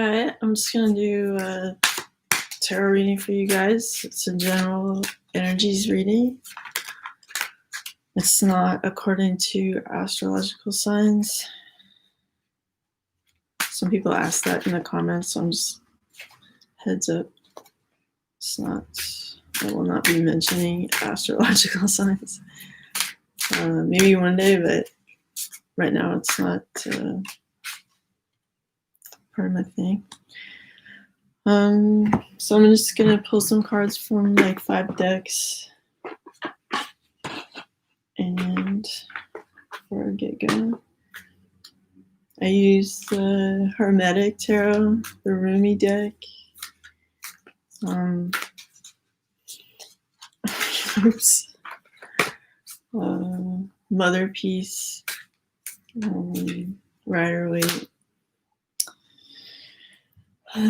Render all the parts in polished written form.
Hi, I'm just going to do a tarot reading for you guys. It's a general energies reading. It's not according to astrological signs. Some people ask that in the comments, so I'm just heads up. I will not be mentioning astrological signs. Maybe one day, but right now it's not part of my thing. So I'm just gonna pull some cards from like 5 decks, and before I get going, I use the Hermetic Tarot, the Rumi deck. Oops. Mother Peace, Rider Waite,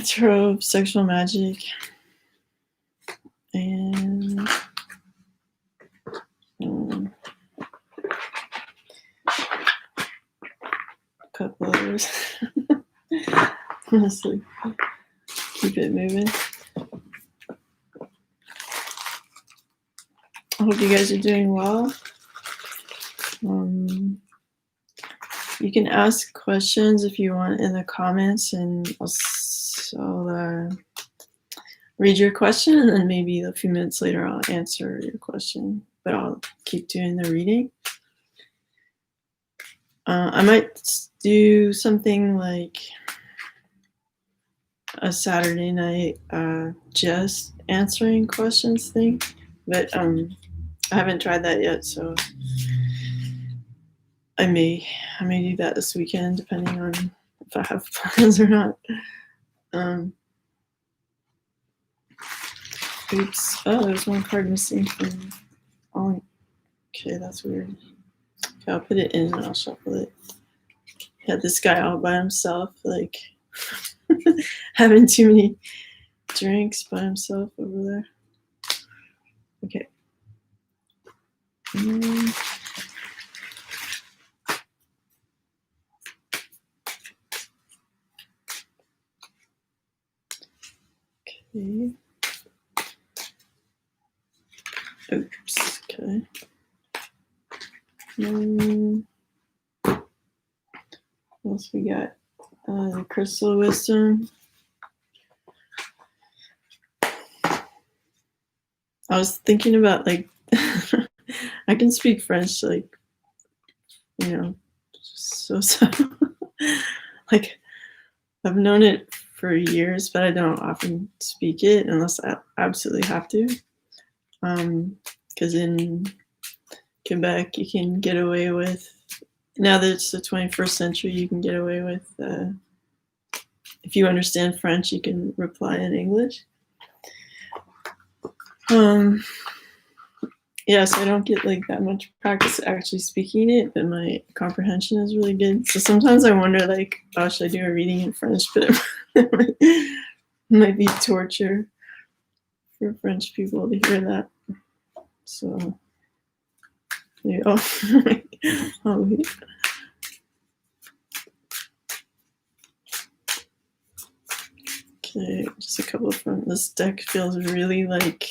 Tarot of Sexual Magic, and a couple others. Honestly, keep it moving. I hope you guys are doing well. You can ask questions if you want in the comments, and I'll read your question, and then maybe a few minutes later I'll answer your question, but I'll keep doing the reading. I might do something like a Saturday night just answering questions thing, but I haven't tried that yet, so I may do that this weekend, depending on if I have plans or not. Oops. Oh, there's one card missing from all. Okay, that's weird. Okay, I'll put it in and I'll shuffle it. Had this guy all by himself, like having too many drinks by himself over there. Okay. Okay. Oops. Okay. What else we got? The Crystal Wisdom. I was thinking about, like, I can speak French, like, so. Like, I've known it for years, but I don't often speak it unless I absolutely have to. Because in Quebec, you can get away with, now that it's the 21st century, you can get away with, if you understand French, you can reply in English. Yeah, so I don't get like that much practice actually speaking it, but my comprehension is really good. So sometimes I wonder, like, oh, should I do a reading in French? But it might be torture for French people to hear that. So, yeah. Oh, wait. Okay, just a couple from this deck. Feels really like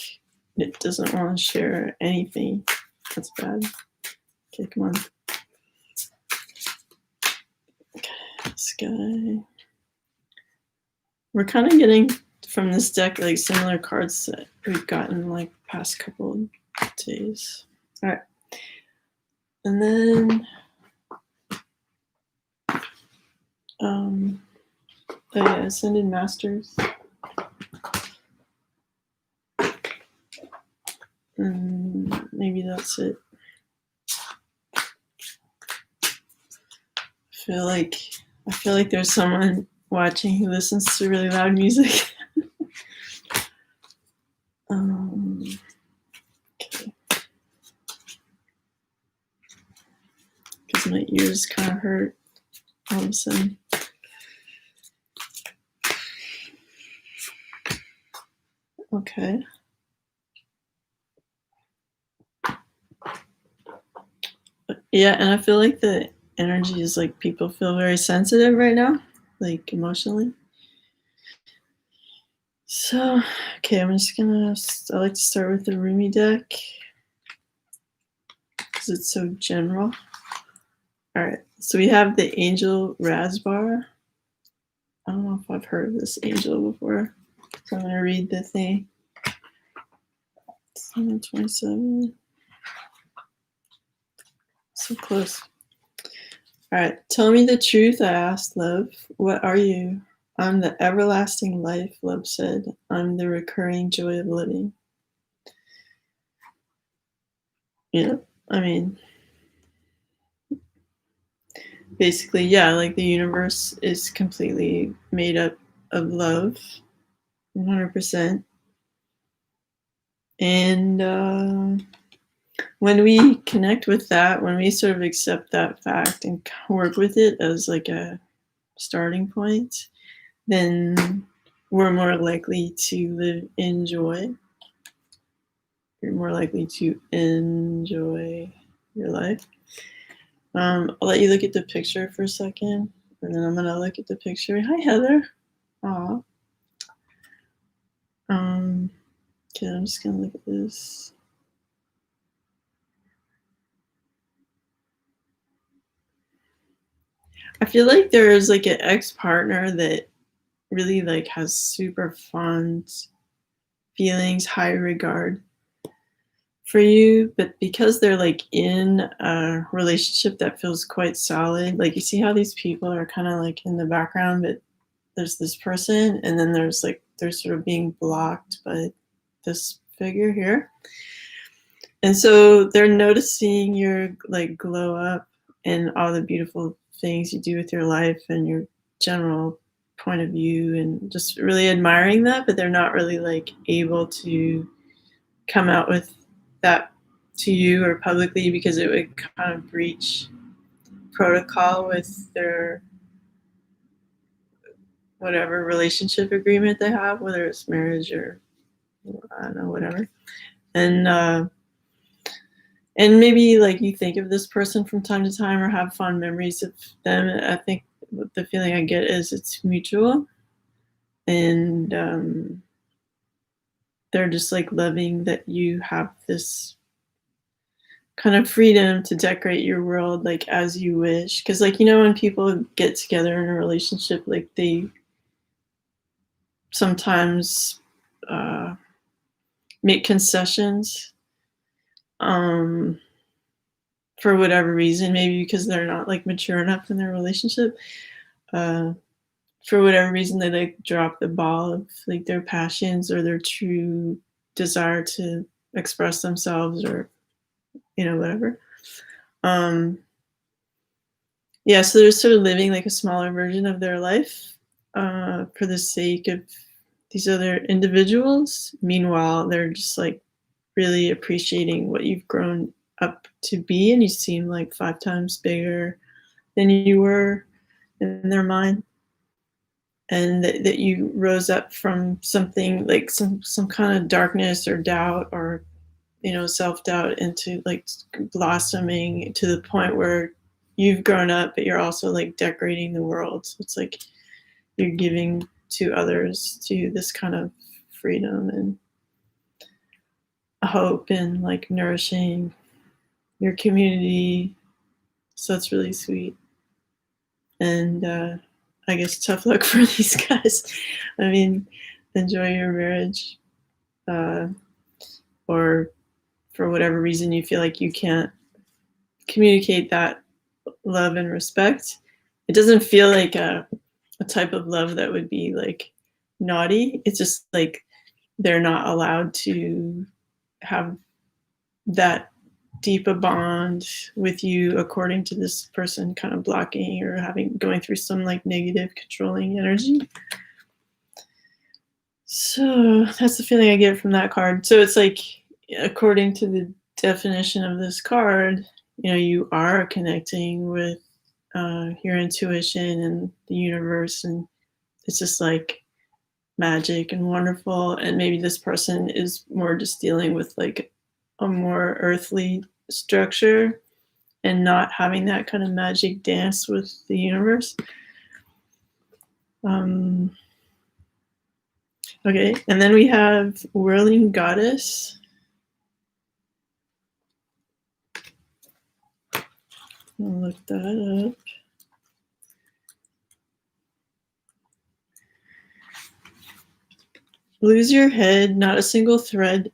it doesn't want to share anything. That's bad. Okay, come on. Okay, this guy. We're kind of getting from this deck like similar cards that we've gotten like past couple of days. All right. And then oh yeah, Ascended Masters. Maybe that's it. I feel like there's someone watching who listens to really loud music. Okay. Because my ears kind of hurt all of a sudden. Okay. Yeah, and I feel like the energy is like people feel very sensitive right now, like emotionally. So, okay, I like to start with the Rumi deck because it's so general. All right, so we have the Angel Rasbar. I don't know if I've heard of this angel before, so I'm going to read the thing. 727. So close. All right, tell me the truth, I asked love. What are you? I'm the everlasting life, love said. I'm the recurring joy of living. Yeah, I mean, basically, yeah, like the universe is completely made up of love, 100%. And when we connect with that, when we sort of accept that fact and work with it as like a starting point, then we're more likely to live in joy. You're more likely to enjoy your life. I'll let you look at the picture for a second, and then I'm gonna look at the picture. Hi, Heather. Aw. Okay, I'm just gonna look at this. I feel like there's like an ex-partner that really like has super fond feelings, high regard for you, but because they're like in a relationship that feels quite solid, like you see how these people are kind of like in the background, but there's this person, and then there's like they're sort of being blocked by this figure here. And so they're noticing your like glow up and all the beautiful things you do with your life and your general point of view, and just really admiring that, but they're not really like able to come out with that to you or publicly because it would kind of breach protocol with their whatever relationship agreement they have, whether it's marriage or I don't know, whatever. And maybe like you think of this person from time to time or have fond memories of them. I think the feeling I get is it's mutual, and they're just like loving that you have this kind of freedom to decorate your world like as you wish. Because like, you know, when people get together in a relationship, like they sometimes make concessions for whatever reason, maybe because they're not like mature enough in their relationship. uh, for whatever reason, they like drop the ball of like their passions or their true desire to express themselves, or whatever. um yeah, so they're sort of living like a smaller version of their life for the sake of these other individuals. Meanwhile, they're just like really appreciating what you've grown up to be, and you seem like 5 times bigger than you were in their mind, and that you rose up from something like some kind of darkness or doubt, or self-doubt, into like blossoming to the point where you've grown up, but you're also like decorating the world. So it's like you're giving to others, to this kind of freedom and hope, and like nourishing your community. So it's really sweet. And I guess tough luck for these guys. I mean, enjoy your marriage. uh, or for whatever reason you feel like you can't communicate that love and respect. It doesn't feel like a type of love that would be like naughty. It's just like they're not allowed to have that deep a bond with you, according to this person kind of blocking or going through some like negative controlling energy. So that's the feeling I get from that card. So it's like, according to the definition of this card, you are connecting with your intuition and the universe, and it's just like magic and wonderful. And maybe this person is more just dealing with like a more earthly structure and not having that kind of magic dance with the universe. Okay, and then we have Whirling Goddess. I'll look that up. Lose your head, not a single thread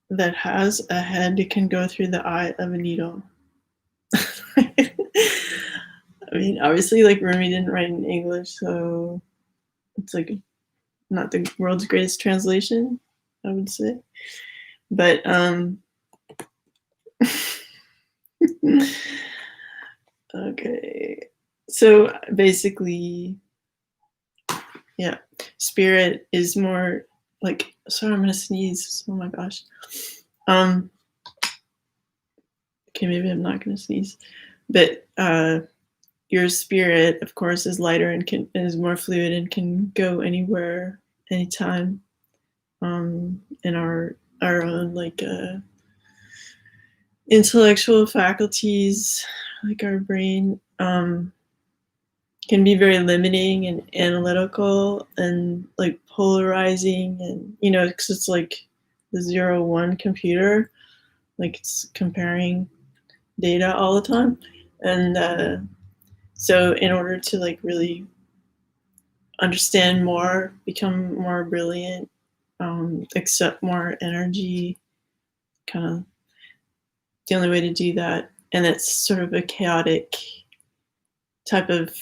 that has a head can go through the eye of a needle. I mean, obviously, like Rumi didn't write in English, so it's like not the world's greatest translation, I would say. But okay. So basically, yeah, spirit is more like, sorry, I'm gonna sneeze. Oh my gosh. Okay, maybe I'm not gonna sneeze. But your spirit, of course, is lighter and is more fluid and can go anywhere, anytime. And our own like intellectual faculties, like our brain, can be very limiting and analytical and like polarizing, and because it's like the 0-1 computer, like it's comparing data all the time. And so in order to like really understand more, become more brilliant, accept more energy, kind of the only way to do that, and it's sort of a chaotic type of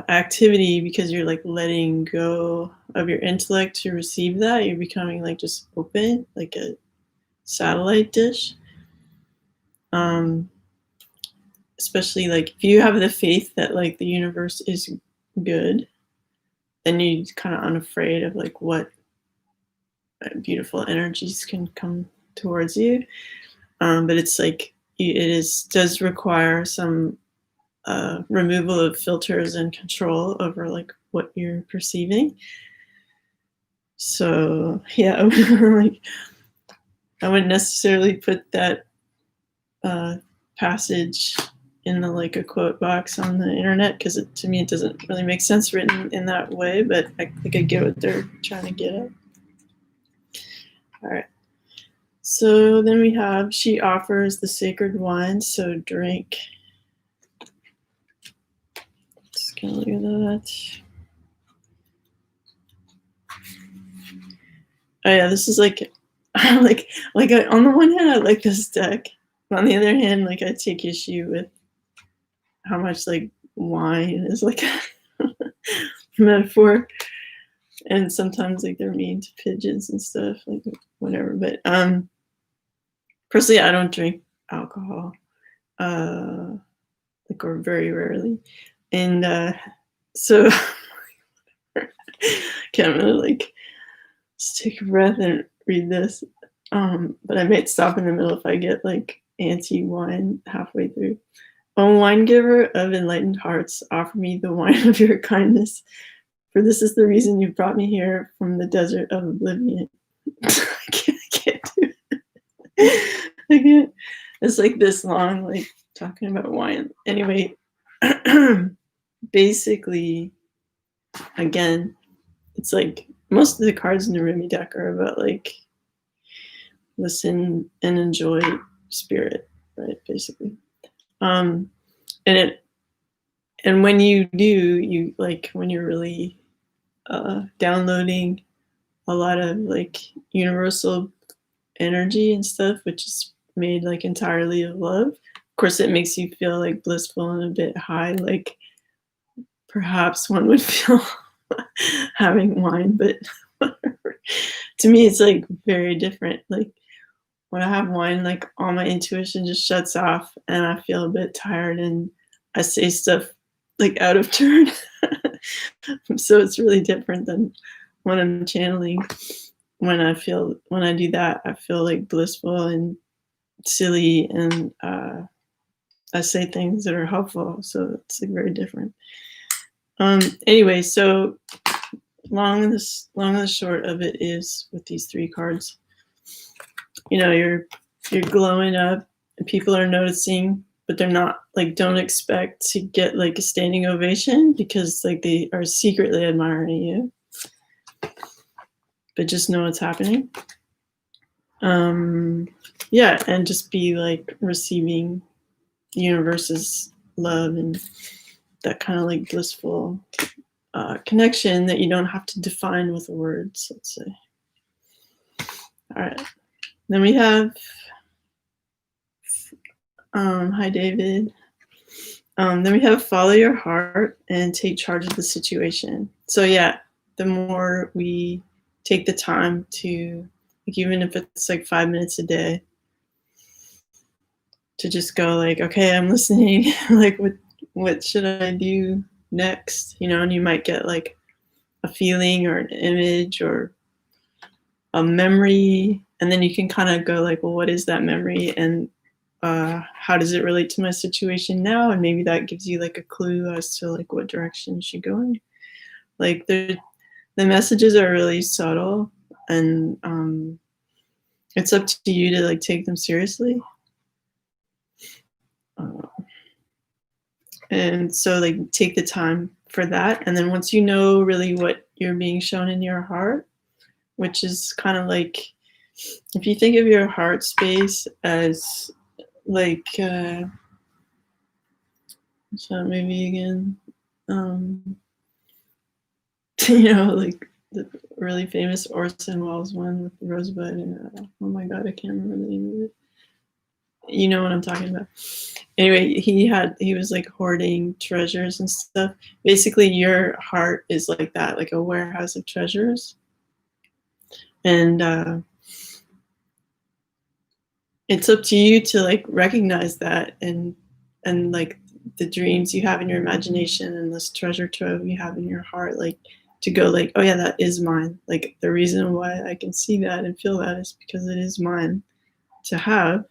activity, because you're like letting go of your intellect to receive that. You're becoming like just open, like a satellite dish. Especially like if you have the faith that like the universe is good, then you're kind of unafraid of like what beautiful energies can come towards you. But it's like does require some removal of filters and control over like what you're perceiving. So yeah, like I wouldn't necessarily put that passage in the like a quote box on the internet, because to me it doesn't really make sense written in that way, but I think I get what they're trying to get at. All right. So then we have, she offers the sacred wine, so drink. Just gonna look at that. Oh yeah, this is like, like on the one hand I like this deck, but on the other hand, like I take issue with how much like wine is like a metaphor, and sometimes like they're mean to pigeons and stuff, like whatever. But personally, I don't drink alcohol, like, or very rarely, and so okay, I'm gonna like just take a breath and read this. But I might stop in the middle if I get like anti-wine halfway through. O wine giver of enlightened hearts, offer me the wine of your kindness, for this is the reason you brought me here from the desert of oblivion. I can't do it. I can't. It's like this long, like talking about wine. Anyway, basically, again, it's like most of the cards in the Rumi deck are about like listen and enjoy spirit, right? Basically. And when you do, you like when you're really downloading a lot of like universal energy and stuff, which is made like entirely of love. Of course, it makes you feel like blissful and a bit high, like perhaps one would feel having wine, but to me, it's like very different. Like when I have wine, like all my intuition just shuts off and I feel a bit tired and I say stuff like out of turn. So it's really different than when I'm channeling. When I do that, I feel like blissful and silly, and I say things that are helpful. So it's like very different. Anyway, so long and the short of it is with these three cards, you're glowing up and people are noticing, but they're not like, don't expect to get like a standing ovation, because like they are secretly admiring you. but just know what's happening. Yeah, and just be like receiving the universe's love and that kind of like blissful connection that you don't have to define with words, let's say. All right. Then we have, hi, David. Then we have follow your heart and take charge of the situation. So yeah, the more we take the time to, like, even if it's like 5 minutes a day, to just go like, okay, I'm listening. Like, what should I do next? You know, and you might get like a feeling or an image or a memory, and then you can kind of go like, well, what is that memory, and how does it relate to my situation now? And maybe that gives you like a clue as to like what direction you should go in. Like the messages are really subtle, and it's up to you to like take them seriously. And so like take the time for that, and then once you know really what you're being shown in your heart, which is kind of like, if you think of your heart space as like what's that movie again? You know, like the really famous Orson Welles one with the Rosebud, and oh my god, I can't remember the name of it. You know what I'm talking about. Anyway, he was like hoarding treasures and stuff. Basically, your heart is like that, like a warehouse of treasures. And it's up to you to like recognize that, and like the dreams you have in your imagination and this treasure trove you have in your heart, like to go like, oh yeah, that is mine. Like the reason why I can see that and feel that is because it is mine to have,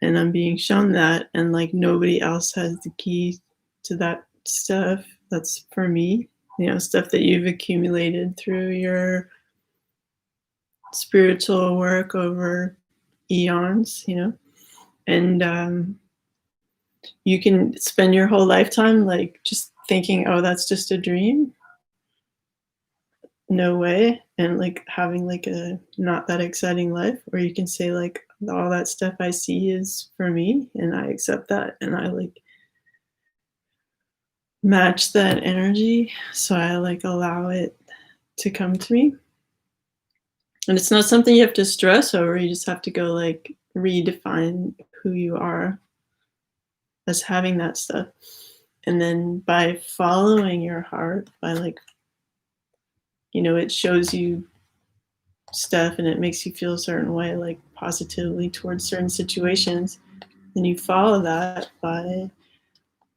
and I'm being shown that, and like nobody else has the key to that stuff. That's for me, you know, stuff that you've accumulated through your spiritual work over eons, you know. And you can spend your whole lifetime like just thinking, oh, that's just a dream, no way, and like having like a not that exciting life, or you can say like, all that stuff I see is for me, and I accept that, and I like match that energy, so I like allow it to come to me. And it's not something you have to stress over. You just have to go like redefine who you are as having that stuff. And then by following your heart, by like, you know, it shows you stuff and it makes you feel a certain way, like positively towards certain situations. Then you follow that by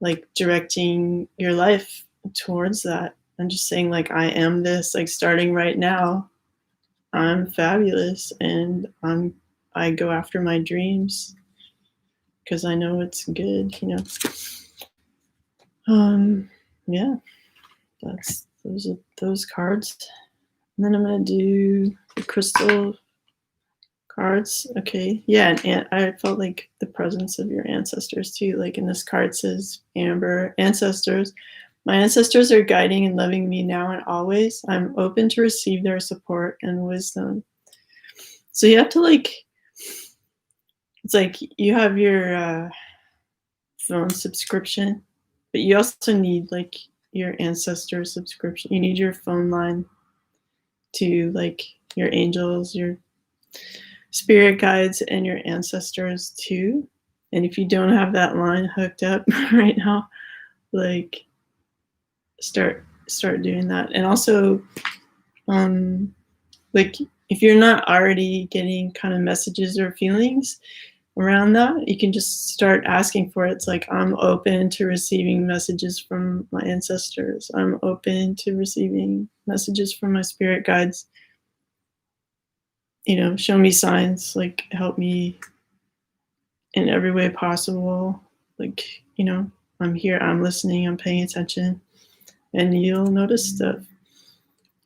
like directing your life towards that, and just saying like, I am this, like starting right now, I'm fabulous, and I go after my dreams because I know it's good, you know. Yeah, that's those cards. And then I'm gonna do the crystal cards. Okay, yeah, and I felt like the presence of your ancestors too. Like in this card says, Amber, ancestors. My ancestors are guiding and loving me now and always. I'm open to receive their support and wisdom. So you have to like, it's like you have your phone subscription, but you also need like your ancestor subscription. You need your phone line to like your angels, your spirit guides, and your ancestors too. And if you don't have that line hooked up right now, like start doing that. And also like if you're not already getting kind of messages or feelings around that, you can just start asking for it. It's like, I'm open to receiving messages from my ancestors. I'm open to receiving messages from my spirit guides. You know, show me signs, like help me in every way possible. Like, you know, I'm here, I'm listening, I'm paying attention, and you'll notice stuff.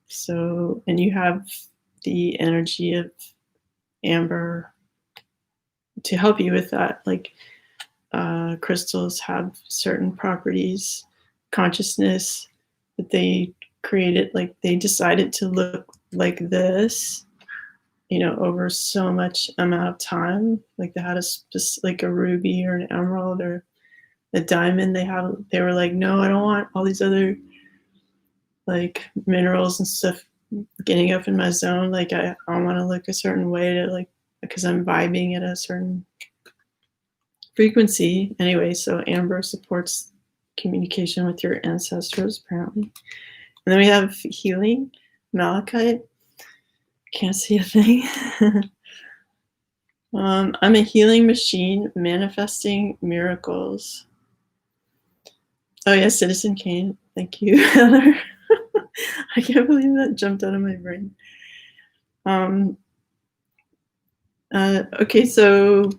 So, and you have the energy of Amber to help you with that. Like crystals have certain properties, consciousness that they created, like they decided to look like this, over so much amount of time. Like they had like a ruby or an emerald or a diamond. They were like, no, I don't want all these other like minerals and stuff getting up in my zone. Like I want to look a certain way to like, because I'm vibing at a certain frequency anyway. So amber supports communication with your ancestors apparently. And then we have healing, malachite. Can't see a thing. I'm a healing machine manifesting miracles. Oh yeah, Citizen Kane. Thank you, Heather. I can't believe that jumped out of my brain. Okay, so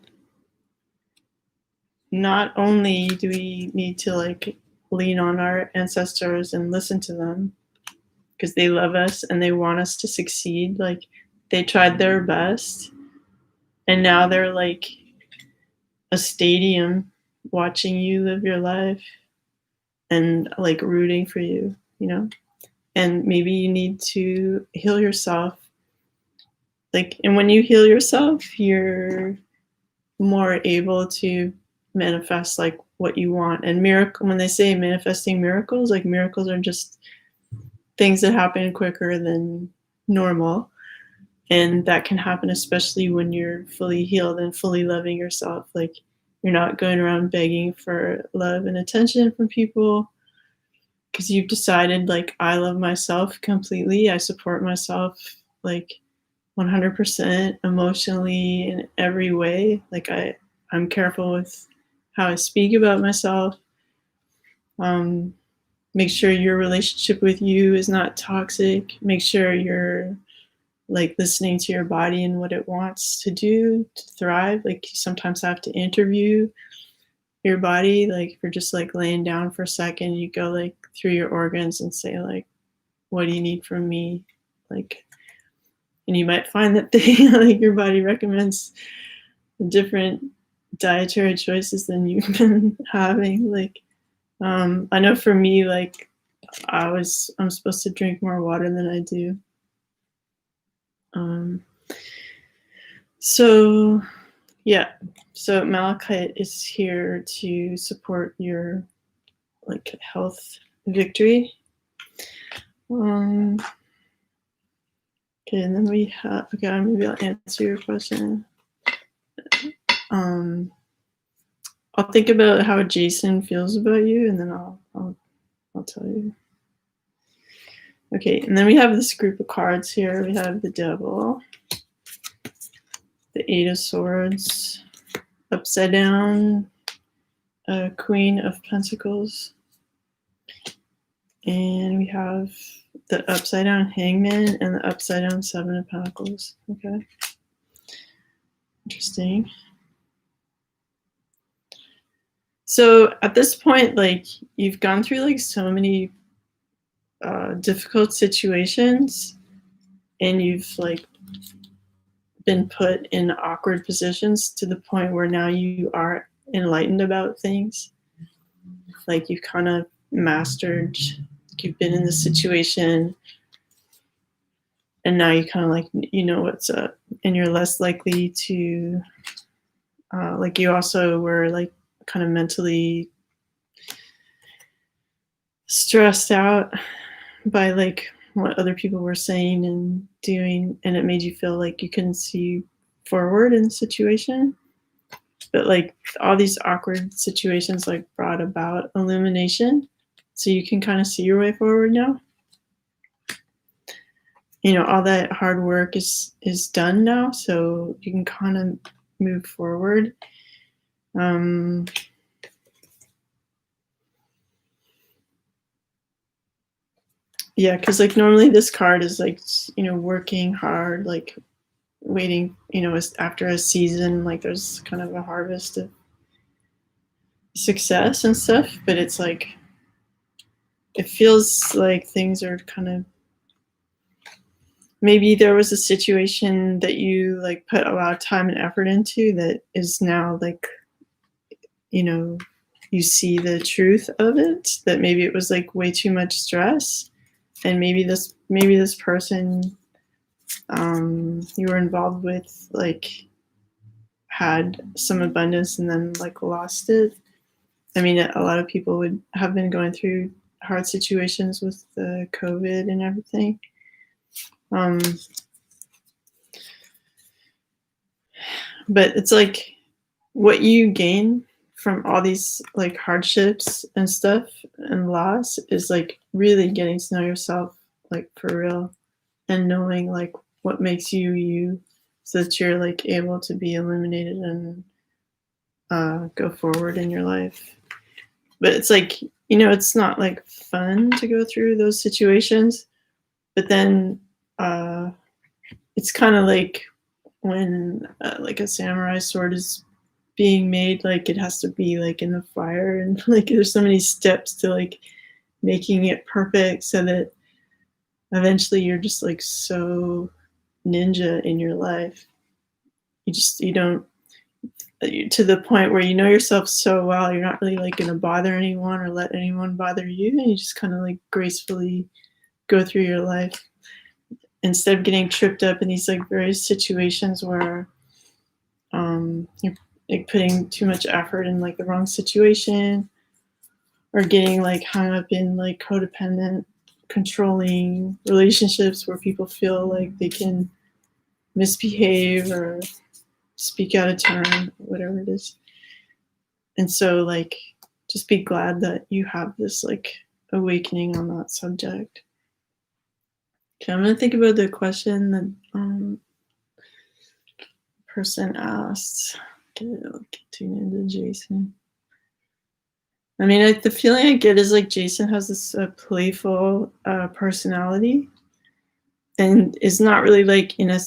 not only do we need to like lean on our ancestors and listen to them because they love us and they want us to succeed. Like they tried their best and now they're like a stadium watching you live your life and like rooting for you, and maybe you need to heal yourself. Like, and when you heal yourself, you're more able to manifest like what you want. And when they say manifesting miracles, like miracles are just things that happen quicker than normal. And that can happen especially when you're fully healed and fully loving yourself. Like you're not going around begging for love and attention from people because you've decided like I love myself completely. I support myself like 100% emotionally in every way. Like I'm careful with how I speak about myself. Make sure your relationship with you is not toxic. Make sure you're like listening to your body and what it wants to do to thrive. Like you sometimes have to interview your body. Like if you're just like laying down for a second, you go like through your organs and say like, what do you need from me? Like, and you might find that like your body recommends different dietary choices than you've been having. Like, I know for me, like I'm supposed to drink more water than I do. So yeah, so malachite is here to support your like health victory. Okay, and then we have, okay, maybe I'll answer your question. I'll think about how Jason feels about you, and then I'll tell you. Okay, and then we have this group of cards here. We have the Devil, the Eight of Swords, upside down, Queen of Pentacles, and we have the upside down Hangman and the upside down Seven of Pentacles. Okay, interesting. So at this point, like you've gone through like so many difficult situations, and you've like been put in awkward positions to the point where now you are enlightened about things. Like you've kind of mastered, you've been in the situation, and now you kind of like what's up, and you're less likely to like you also were like kind of mentally stressed out by like what other people were saying and doing, and it made you feel like you couldn't see forward in the situation. But like all these awkward situations like brought about illumination, so you can kind of see your way forward now. All that hard work is done now, so you can kind of move forward. Yeah, because like normally this card is like working hard, like waiting, after a season, like there's kind of a harvest of success and stuff, but it's like it feels like things are kind of, maybe there was a situation that you like put a lot of time and effort into that is now like you see the truth of it, that maybe it was like way too much stress, and maybe this person you were involved with, like, had some abundance and then like lost it. I mean, a lot of people would have been going through hard situations with the COVID and everything. Um, but it's like what you gain from all these like hardships and stuff and loss is like really getting to know yourself like for real, and knowing like what makes you you, so that you're like able to be illuminated and go forward in your life. But it's like, it's not like fun to go through those situations, but then it's kind of like when like a samurai sword is being made, like it has to be like in the fire, and like there's so many steps to like making it perfect, so that eventually you're just like so ninja in your life. You don't, to the point where you know yourself so well, you're not really like going to bother anyone or let anyone bother you, and you just kind of like gracefully go through your life instead of getting tripped up in these like various situations where you're like putting too much effort in like the wrong situation, or getting like hung up in like codependent controlling relationships where people feel like they can misbehave or speak out of turn, whatever it is. And so like just be glad that you have this like awakening on that subject. Okay, I'm gonna think about the question that person asked. I'll tune into Jason. I mean, the feeling I get is like Jason has this playful personality, and is not really like in a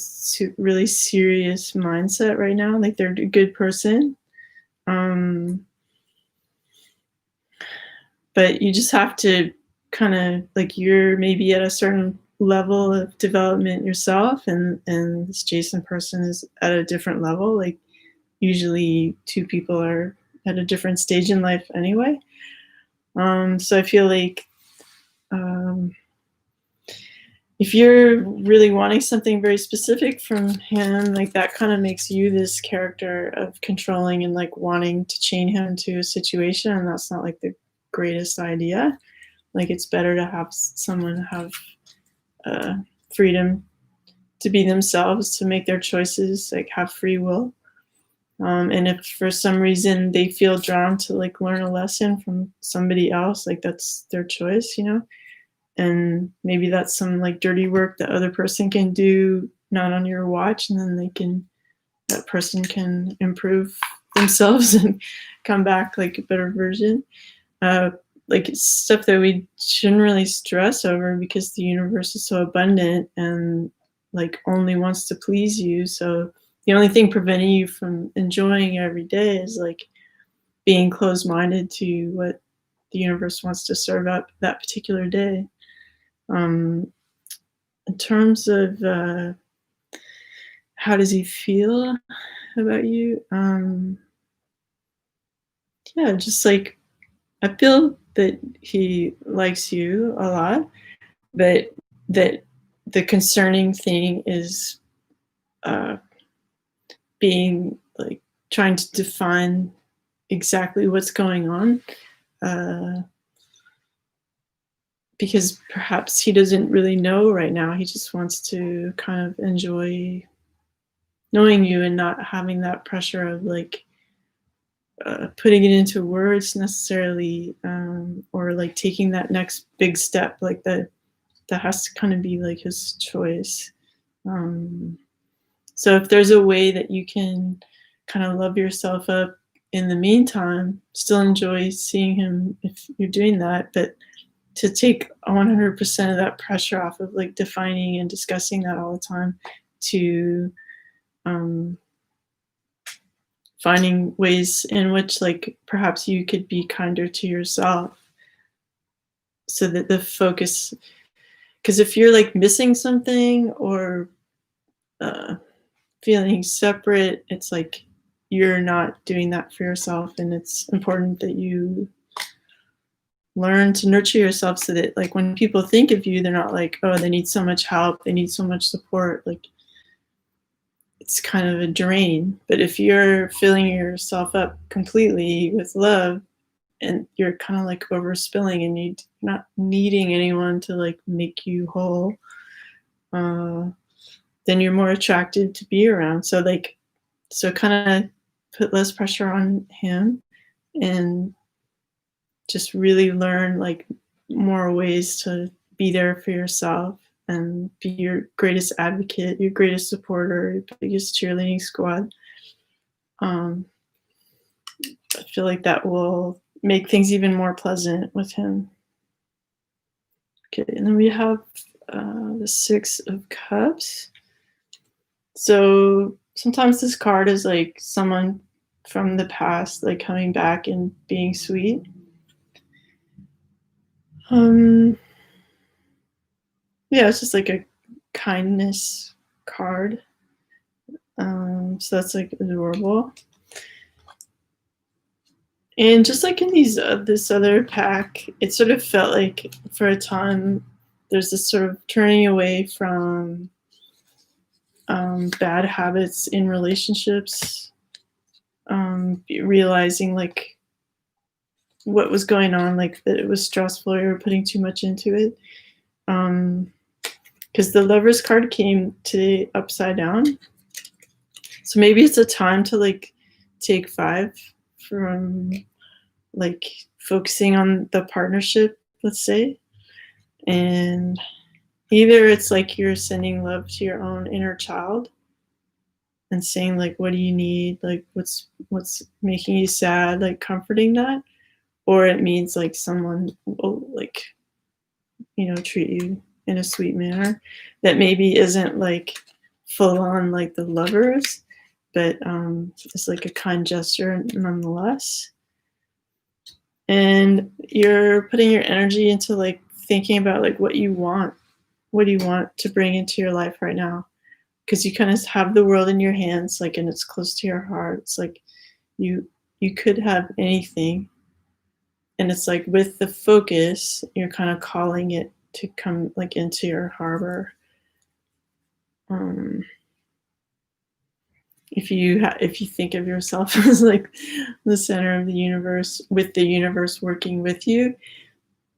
really serious mindset right now. Like they're a good person, but you just have to kind of like, you're maybe at a certain level of development yourself, and this Jason person is at a different level. Like usually two people are at a different stage in life anyway. So I feel like if you're really wanting something very specific from him, like that kind of makes you this character of controlling and like wanting to chain him to a situation, and that's not like the greatest idea. Like it's better to have someone have uh, freedom to be themselves, to make their choices, like have free will. And if for some reason they feel drawn to like learn a lesson from somebody else, like that's their choice, and maybe that's some like dirty work that other person can do not on your watch, and then that person can improve themselves and come back like a better version. Like it's stuff that we shouldn't really stress over, because the universe is so abundant and like only wants to please you. So the only thing preventing you from enjoying every day is like being closed-minded to what the universe wants to serve up that particular day. In terms of how does he feel about you? Yeah, just like I feel that he likes you a lot, but that the concerning thing is uh, being like trying to define exactly what's going on, uh, because perhaps he doesn't really know right now. He just wants to kind of enjoy knowing you and not having that pressure of like putting it into words necessarily, or like taking that next big step, like that has to kind of be like his choice. So if there's a way that you can kind of love yourself up in the meantime, still enjoy seeing him if you're doing that, but to take 100% of that pressure off of like defining and discussing that all the time, to um, finding ways in which like perhaps you could be kinder to yourself, so that the focus, because if you're like missing something or uh, feeling separate, it's like you're not doing that for yourself, and it's important that you learn to nurture yourself so that like when people think of you, they're not like, oh, they need so much help, they need so much support. Like it's kind of a drain. But if you're filling yourself up completely with love and you're kind of like overspilling and you're not needing anyone to like make you whole, uh, then you're more attractive to be around. So like, so kind of put less pressure on him and just really learn like more ways to be there for yourself and be your greatest advocate, your greatest supporter, your biggest cheerleading squad. Um, I feel like that will make things even more pleasant with him. Okay, and then we have the Six of Cups. So sometimes this card is like someone from the past, like coming back and being sweet. Yeah, it's just like a kindness card. So that's like adorable. And just like in these this other pack, it sort of felt like for a time there's this sort of turning away from bad habits in relationships, realizing like what was going on, like that it was stressful, you were putting too much into it. Because the Lovers card came today upside down. So maybe it's a time to like take 5 from like focusing on the partnership, let's say. And either it's like you're sending love to your own inner child and saying like what do you need, like what's making you sad, like comforting that, or it means like someone will like, you know, treat you in a sweet manner that maybe isn't like full on like the Lovers, but it's like a kind gesture nonetheless. And you're putting your energy into like thinking about like what do you want to bring into your life right now, because you kind of have the world in your hands, like, and it's close to your heart. It's like you could have anything, and it's like with the focus you're kind of calling it to come like into your harbor. If you think of yourself as like the center of the universe with the universe working with you,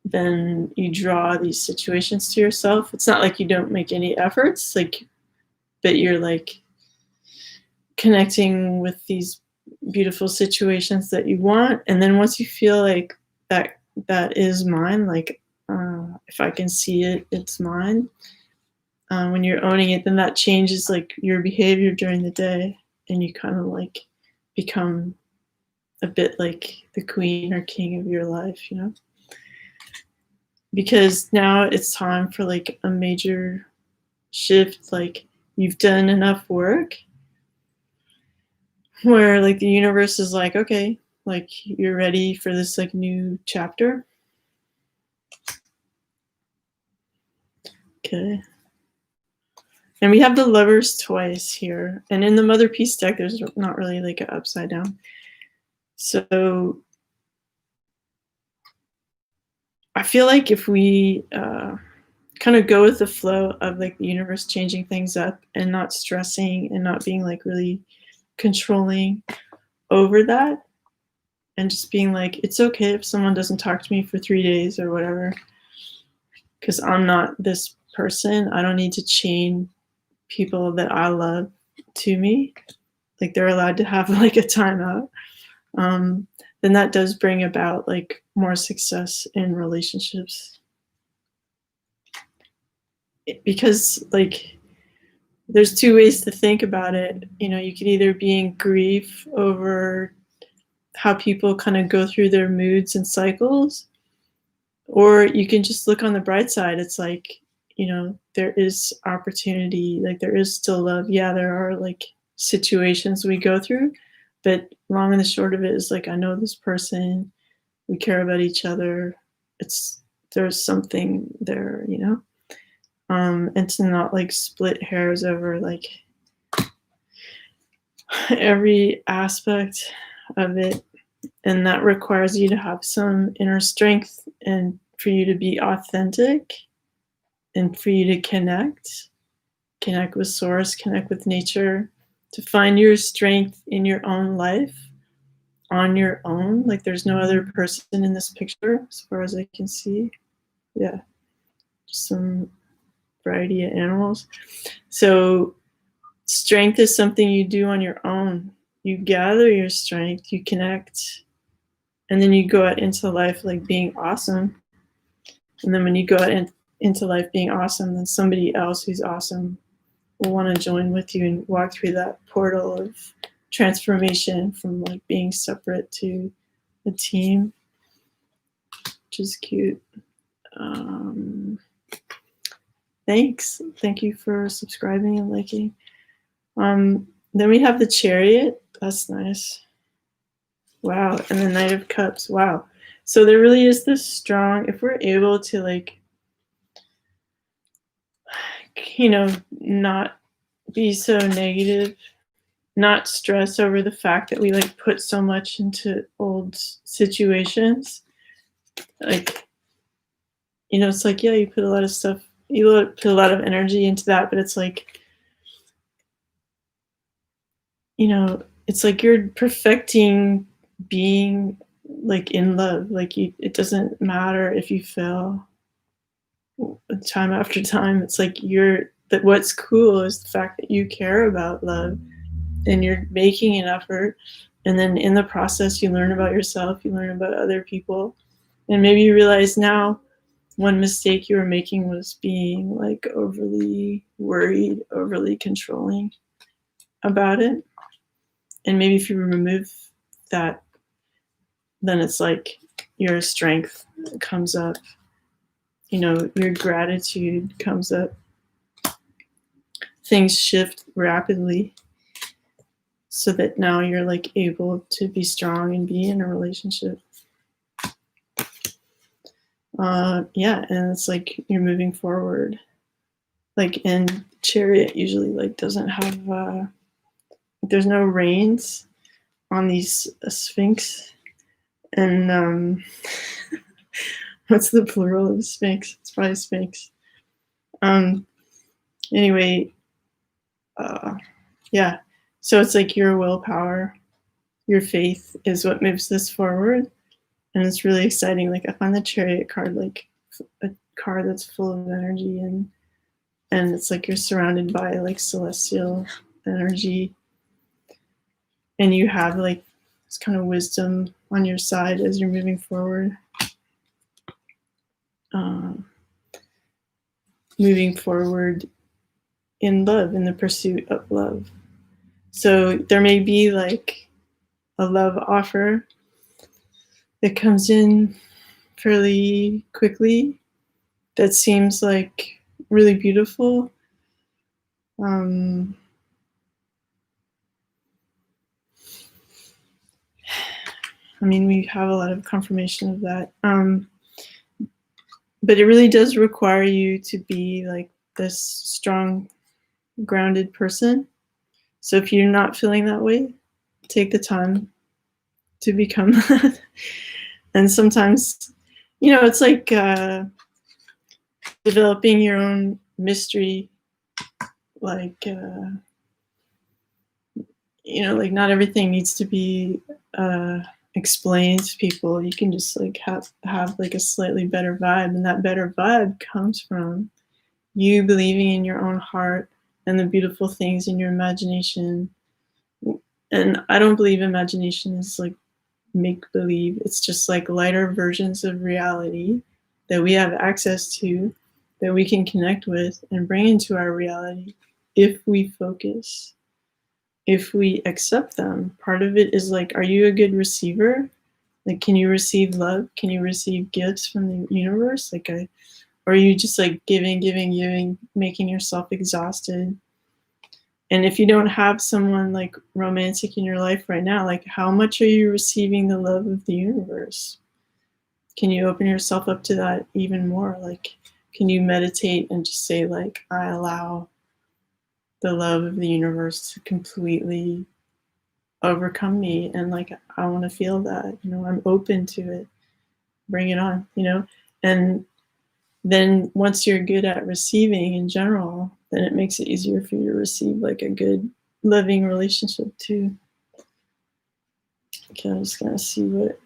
then you draw these situations to yourself. It's not like you don't make any efforts, like, but you're like connecting with these beautiful situations that you want. And then once you feel like that is mine, like if I can see it, it's mine. When you're owning it, then that changes like your behavior during the day, and you kind of like become a bit like the queen or king of your life, you know? Because now it's time for like a major shift. Like you've done enough work where like the universe is like, okay, like you're ready for this like new chapter. Okay. And we have the Lovers twice here. And in the Mother Peace deck, there's not really like an upside down. So I feel like if we kind of go with the flow of like the universe changing things up and not stressing and not being like really controlling over that, and just being like, it's okay if someone doesn't talk to me for 3 days or whatever, because I'm not this person. I don't need to chain people that I love to me. Like they're allowed to have like a timeout. Then that does bring about like more success in relationships. Because like there's 2 ways to think about it. You know, you could either be in grief over how people kind of go through their moods and cycles, or you can just look on the bright side. It's like, you know, there is opportunity, like there is still love. Yeah, there are like situations we go through, but long and the short of it is like, I know this person, we care about each other. There's something there, you know? And to not like split hairs over like every aspect of it. And that requires you to have some inner strength and for you to be authentic and for you to connect with source, connect with nature, to find your strength in your own life on your own. Like there's no other person in this picture as far as I can see. Yeah, just some variety of animals. So strength is something you do on your own. You gather your strength, you connect, and then you go out into life like being awesome. And then when you go out into life being awesome, then somebody else who's awesome will want to join with you and walk through that portal of transformation from like being separate to a team, which is cute. Thanks. Thank you for subscribing and liking. Then we have the Chariot. That's nice. Wow. And the Knight of Cups. Wow. So there really is this strong, if we're able to like, not be so negative, not stress over the fact that we like put so much into old situations. Like, it's like, yeah, you put a lot of stuff, you put a lot of energy into that, but it's like, it's like you're perfecting being like in love. Like it doesn't matter if you fail time after time. It's like that what's cool is the fact that you care about love and you're making an effort. And then in the process, you learn about yourself, you learn about other people. And maybe you realize now one mistake you were making was being like overly worried, overly controlling about it. And maybe if you remove that, then it's like your strength comes up, your gratitude comes up. Things shift rapidly so that now you're like able to be strong and be in a relationship. Yeah, and it's like you're moving forward. Like, and Chariot usually like doesn't have there's no reins on these Sphinx. And what's the plural of Sphinx? It's probably Sphinx. Anyway, yeah. So it's like your willpower, your faith is what moves this forward. And it's really exciting. Like I find the Chariot card like a card that's full of energy, and it's like you're surrounded by like celestial energy, and you have like this kind of wisdom on your side as you're moving forward. Moving forward in love, in the pursuit of love. So there may be like a love offer that comes in fairly quickly that seems like really beautiful. We have a lot of confirmation of that. But it really does require you to be like this strong, grounded person. So if you're not feeling that way, take the time to become that. And sometimes, it's like developing your own mystery. Like, like not everything needs to be explained to people. You can just like have like a slightly better vibe, and that better vibe comes from you believing in your own heart and the beautiful things in your imagination. And I don't believe imagination is like make believe. It's just like lighter versions of reality that we have access to, that we can connect with and bring into our reality if we focus, if we accept them. Part of it is like, are you a good receiver? Like, can you receive love? Can you receive gifts from the universe? Like, or are you just like giving, making yourself exhausted? And if you don't have someone like romantic in your life right now, like how much are you receiving the love of the universe? Can you open yourself up to that even more? Like, can you meditate and just say like, I allow the love of the universe to completely overcome me, and like I want to feel that, I'm open to it. Bring it on, and then once you're good at receiving in general, then it makes it easier for you to receive like a good loving relationship too. Okay, I'm just gonna see what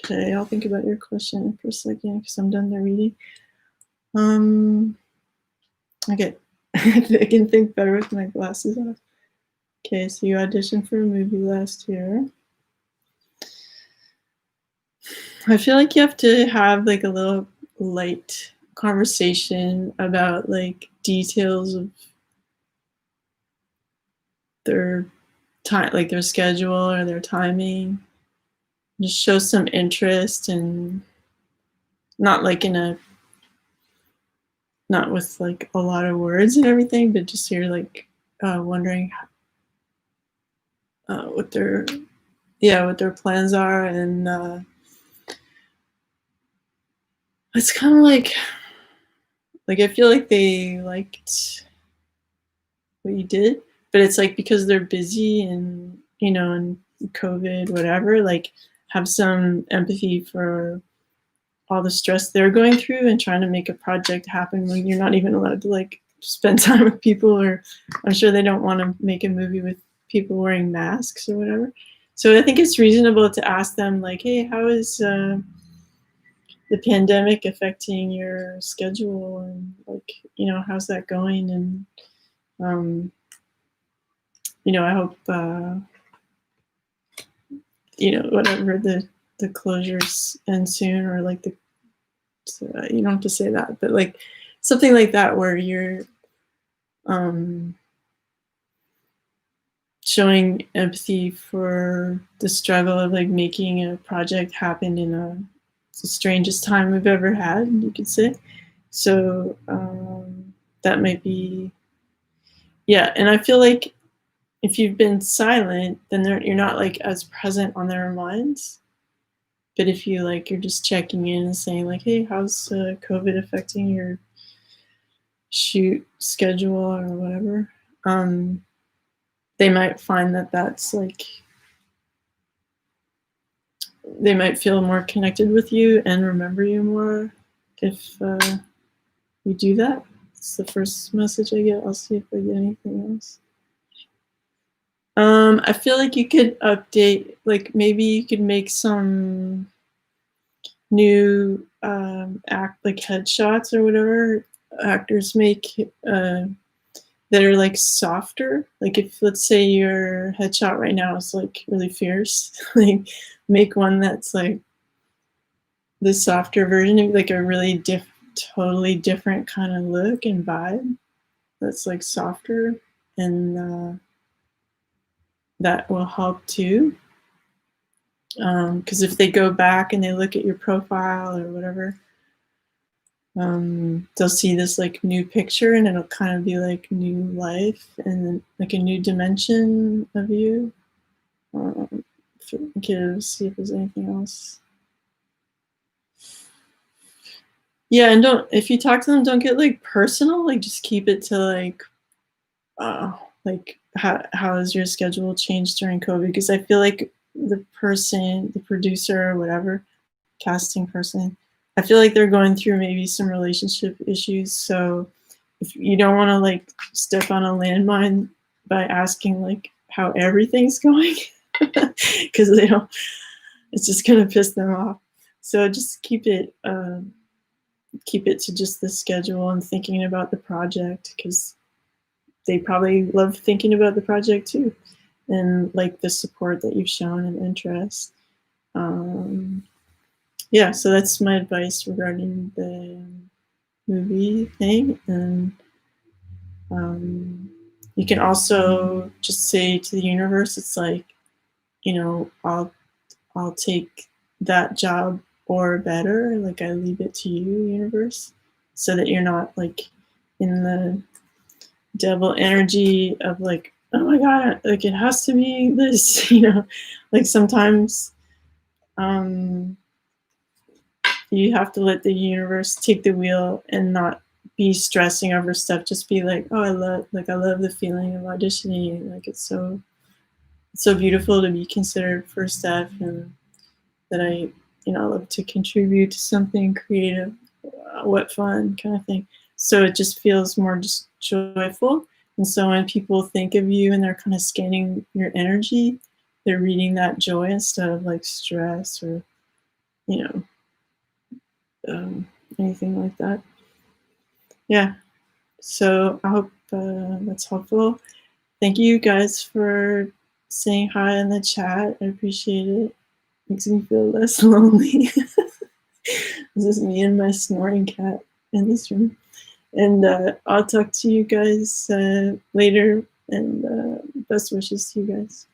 okay, I'll think about your question for a second because I'm done the reading. Okay. I can think better with my glasses off. Okay, so you auditioned for a movie last year. I feel like you have to have like a little light conversation about like details of their time, like their schedule or their timing. Just show some interest, and not like not with like a lot of words and everything, but just you're like wondering what their plans are, and it's kind of like I feel like they liked what you did, but it's like because they're busy and and COVID, whatever, like have some empathy for all the stress they're going through and trying to make a project happen when you're not even allowed to like spend time with people, or I'm sure they don't want to make a movie with people wearing masks or whatever. So I think it's reasonable to ask them like, hey, how is the pandemic affecting your schedule, and like how's that going, and I hope whatever the closures end soon, or like you don't have to say that, but like something like that where you're showing empathy for the struggle of like making a project happen in it's the strangest time we've ever had, you could say. So that might be, yeah. And I feel like if you've been silent, then you're not like as present on their minds. But if you like, you're just checking in and saying like, hey, how's COVID affecting your shoot schedule or whatever, they might find that that's like, they might feel more connected with you and remember you more if you do that. It's the first message I get. I'll see if I get anything else. I feel like you could update, like maybe you could make some new like headshots or whatever actors make that are like softer. Like if, let's say your headshot right now is like really fierce, like make one that's like the softer version, like a really totally different kind of look and vibe that's like softer, and that will help too. Because if they go back and they look at your profile or whatever, they'll see this like new picture, and it'll kind of be like new life and like a new dimension of you. Okay, see if there's anything else. Yeah, and don't, if you talk to them, don't get like personal. Like just keep it to like how has your schedule changed during COVID? Because I feel like the producer or whatever, casting person, I feel like they're going through maybe some relationship issues. So if you don't want to like step on a landmine by asking like how everything's going, because they don't, it's just gonna piss them off. So just keep it to just the schedule and thinking about the project, because they probably love thinking about the project too, and like the support that you've shown and interest. Yeah, so that's my advice regarding the movie thing. And you can also just say to the universe, it's like, I'll take that job or better. Like I leave it to you, universe, so that you're not like in the devil energy of like, oh my god, like it has to be this, like sometimes you have to let the universe take the wheel and not be stressing over stuff. Just be like, oh, I love the feeling of auditioning. Like it's so beautiful to be considered for stuff, and that I love to contribute to something creative. What fun kind of thing. So it just feels more just joyful. And so when people think of you and they're kind of scanning your energy, they're reading that joy instead of like stress or you know anything like that. Yeah. So I hope that's helpful. Thank you guys for saying hi in the chat. I appreciate it. Makes me feel less lonely. This is me and my snoring cat in this room. And I'll talk to you guys later. And best wishes to you guys.